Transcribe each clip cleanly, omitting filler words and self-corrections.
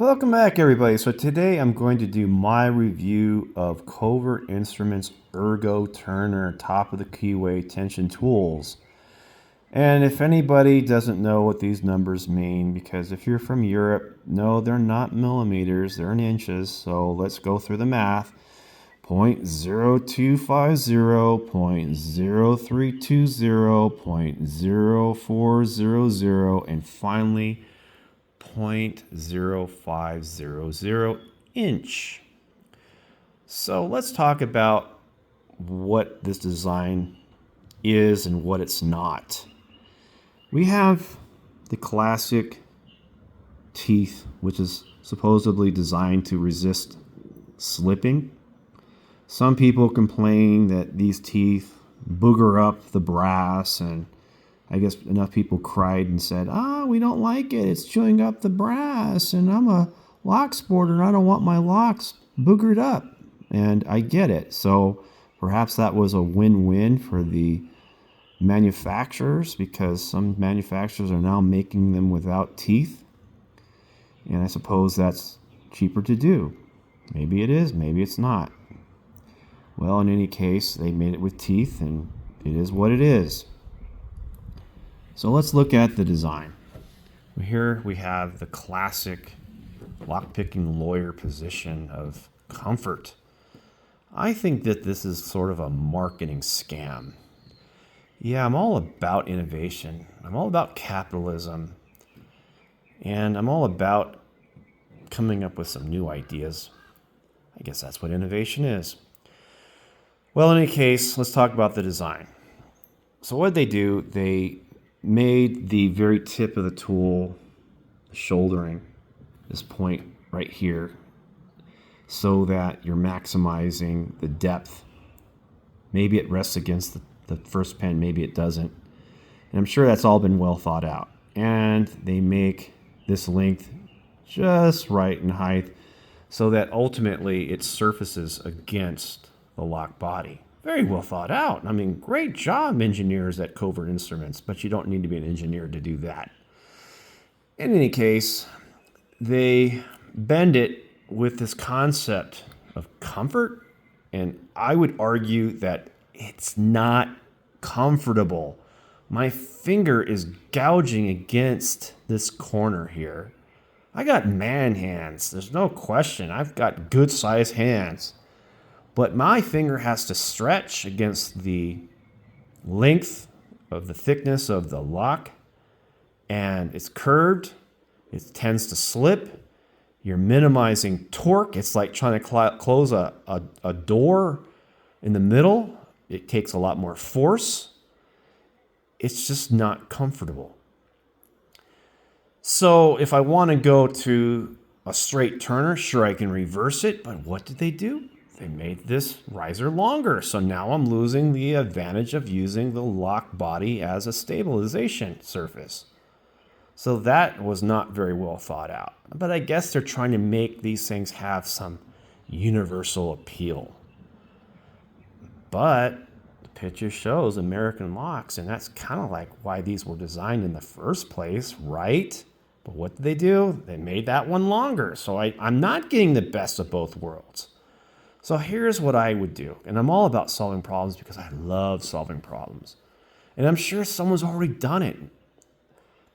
Welcome back, everybody. So today I'm going to do my review of Covert Instruments Ergo Turner top of the keyway tension tools. And if anybody doesn't know what these numbers mean, because if you're from Europe, no, they're not millimeters, they're in inches. So let's go through the math. 0.0250, 0.0320, 0.0400, and finally 0.0500 inch. So let's talk about what this design is and what it's not. We have the classic teeth, which is supposedly designed to resist slipping. Some people complain that these teeth booger up the brass, and I guess enough people cried and said, we don't like it. It's chewing up the brass, and I'm a lock sporter, and I don't want my locks boogered up. And I get it. So perhaps that was a win-win for the manufacturers, because some manufacturers are now making them without teeth. And I suppose that's cheaper to do. Maybe it is, maybe it's not. Well, in any case, they made it with teeth, and it is what it is. So let's look at the design. Here we have the classic lockpicking lawyer position of comfort. I think that this is sort of a marketing scam. Yeah, I'm all about innovation. I'm all about capitalism. And I'm all about coming up with some new ideas. I guess that's what innovation is. Well, in any case, let's talk about the design. So what did they do? They made the very tip of the tool, shouldering, this point right here, so that you're maximizing the depth. Maybe it rests against the first pen, maybe it doesn't. And I'm sure that's all been well thought out. And they make this length just right in height so that ultimately it surfaces against the lock body. Very well thought out. I mean, great job, engineers at Covert Instruments, but you don't need to be an engineer to do that. In any case, they bend it with this concept of comfort, and I would argue that it's not comfortable. My finger is gouging against this corner here. I got man hands, there's no question. I've got good sized hands. But my finger has to stretch against the length of the thickness of the lock, and it's curved. It tends to slip. You're minimizing torque. It's like trying to close a door in the middle. It takes a lot more force. It's just not comfortable. So if I want to go to a straight turner, sure, I can reverse it, but what did they do? They made this riser longer, so now I'm losing the advantage of using the lock body as a stabilization surface. So that was not very well thought out. But I guess they're trying to make these things have some universal appeal. But the picture shows American locks, and that's kind of like why these were designed in the first place, right? But what did they do? They made that one longer, so I'm not getting the best of both worlds. So here's what I would do. And I'm all about solving problems because I love solving problems. And I'm sure someone's already done it.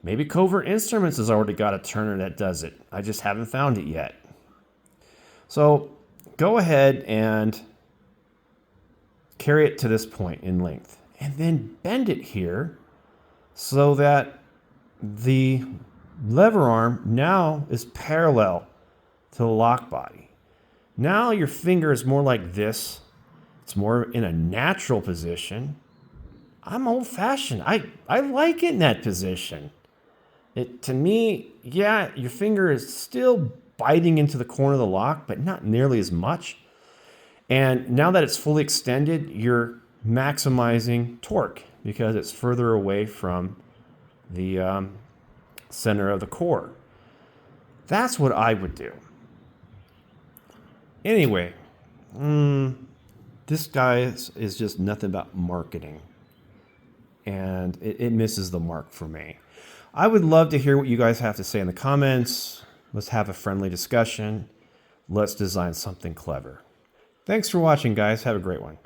Maybe Covert Instruments has already got a turner that does it. I just haven't found it yet. So go ahead and carry it to this point in length. And then bend it here so that the lever arm now is parallel to the lock body. Now your finger is more like this. It's more in a natural position. I'm old-fashioned. I like it in that position. To me, yeah, your finger is still biting into the corner of the lock, but not nearly as much. And now that it's fully extended, you're maximizing torque because it's further away from the center of the core. That's what I would do. Anyway, this guy is just nothing but marketing. And it misses the mark for me. I would love to hear what you guys have to say in the comments. Let's have a friendly discussion. Let's design something clever. Thanks for watching, guys. Have a great one.